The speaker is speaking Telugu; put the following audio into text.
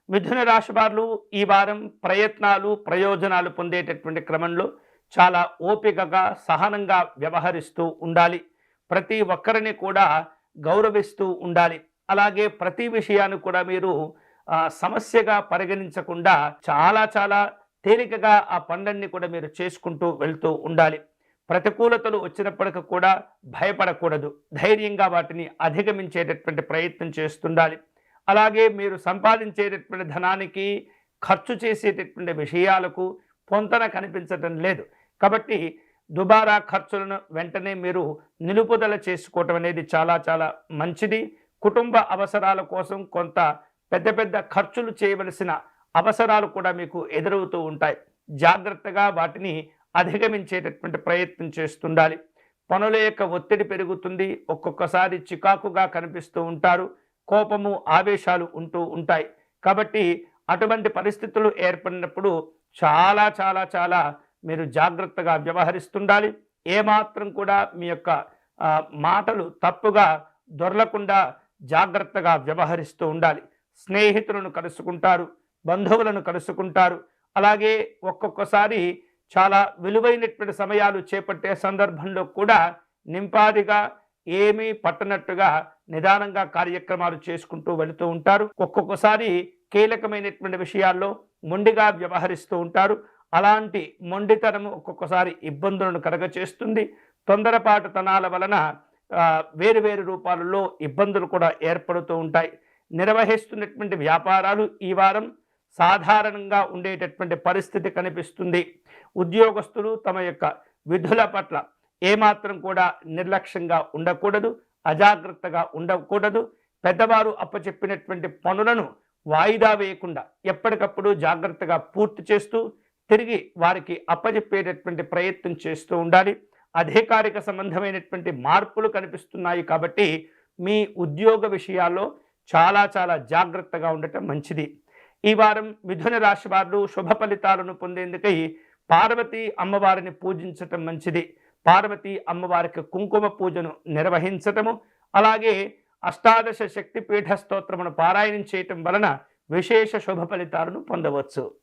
మిథున రాశి వారు ఈ వారం ప్రయత్నాలు, ప్రయోజనాలు పొందేటటువంటి క్రమంలో చాలా ఓపికగా, సహనంగా వ్యవహరిస్తూ ఉండాలి. ప్రతి ఒక్కరిని కూడా గౌరవిస్తూ ఉండాలి. అలాగే ప్రతి విషయాన్ని కూడా మీరు సమస్యగా పరిగణించకుండా చాలా చాలా తేలికగా ఆ పనులన్నీ కూడా మీరు చేసుకుంటూ వెళ్తూ ఉండాలి. ప్రతికూలతలు వచ్చినప్పటికీ కూడా భయపడకూడదు. ధైర్యంగా వాటిని అధిగమించేటటువంటి ప్రయత్నం చేస్తుండాలి. అలాగే మీరు సంపాదించేటటువంటి ధనానికి ఖర్చు చేసేటటువంటి విషయాలకు పొంతన కనిపించటం లేదు. కాబట్టి దుబారా ఖర్చులను వెంటనే మీరు నిలుపుదల చేసుకోవటం అనేది చాలా చాలా మంచిది. కుటుంబ అవసరాల కోసం కొంత పెద్ద పెద్ద ఖర్చులు చేయవలసిన అవసరాలు కూడా మీకు ఎదురవుతూ ఉంటాయి. జాగ్రత్తగా వాటిని అధిగమించేటటువంటి ప్రయత్నం చేస్తుండాలి. పనుల యొక్క ఒత్తిడి పెరుగుతుంది. ఒక్కొక్కసారి చికాకుగా కనిపిస్తూ ఉంటారు. కోపము, ఆవేశాలు ఉంటూ ఉంటాయి. కాబట్టి అటువంటి పరిస్థితులు ఏర్పడినప్పుడు చాలా చాలా చాలా మీరు జాగ్రత్తగా వ్యవహరిస్తుండాలి. ఏమాత్రం కూడా మీ యొక్క మాటలు తప్పుగా దొరలకుండా జాగ్రత్తగా వ్యవహరిస్తూ ఉండాలి. స్నేహితులను కలుసుకుంటారు, బంధువులను కలుసుకుంటారు. అలాగే ఒక్కొక్కసారి చాలా విలువైనటువంటి సమయాలు చేపట్టే సందర్భంలో కూడా నింపాదిగా ఏమీ పట్టనట్టుగా నిదానంగా కార్యక్రమాలు చేసుకుంటూ వెళుతూ ఉంటారు. ఒక్కొక్కసారి కీలకమైనటువంటి విషయాల్లో మొండిగా వ్యవహరిస్తూ ఉంటారు. అలాంటి మొండితనము ఒక్కొక్కసారి ఇబ్బందులను కలగచేస్తుంది. తొందరపాటుతనాల వలన వేరు వేరు రూపాలలో ఇబ్బందులు కూడా ఏర్పడుతూ ఉంటాయి. నిర్వహిస్తున్నటువంటి వ్యాపారాలు ఈ వారం సాధారణంగా ఉండేటటువంటి పరిస్థితి కనిపిస్తుంది. ఉద్యోగస్తులు తమ యొక్క విధుల పట్ల ఏమాత్రం కూడా నిర్లక్ష్యంగా ఉండకూడదు, అజాగ్రత్తగా ఉండకూడదు. పెద్దవారు అప్పచెప్పినటువంటి పనులను వాయిదా వేయకుండా ఎప్పటికప్పుడు జాగ్రత్తగా పూర్తి చేస్తూ తిరిగి వారికి అప్పచెప్పేటటువంటి ప్రయత్నం చేస్తూ ఉండాలి. అధికారిక సంబంధమైనటువంటి మార్పులు కనిపిస్తున్నాయి కాబట్టి మీ ఉద్యోగ విషయాల్లో చాలా చాలా జాగ్రత్తగా ఉండటం మంచిది. ఈ వారం మిథున రాశి వారు శుభ ఫలితాలను పొందేందుకై పార్వతీ అమ్మవారిని పూజించటం మంచిది. పార్వతీ అమ్మవారికి కుంకుమ పూజను నిర్వహించటము, అలాగే అష్టాదశ శక్తిపీఠ స్తోత్రమును పారాయణం చేయటం వలన విశేష శుభ ఫలితాలను పొందవచ్చు.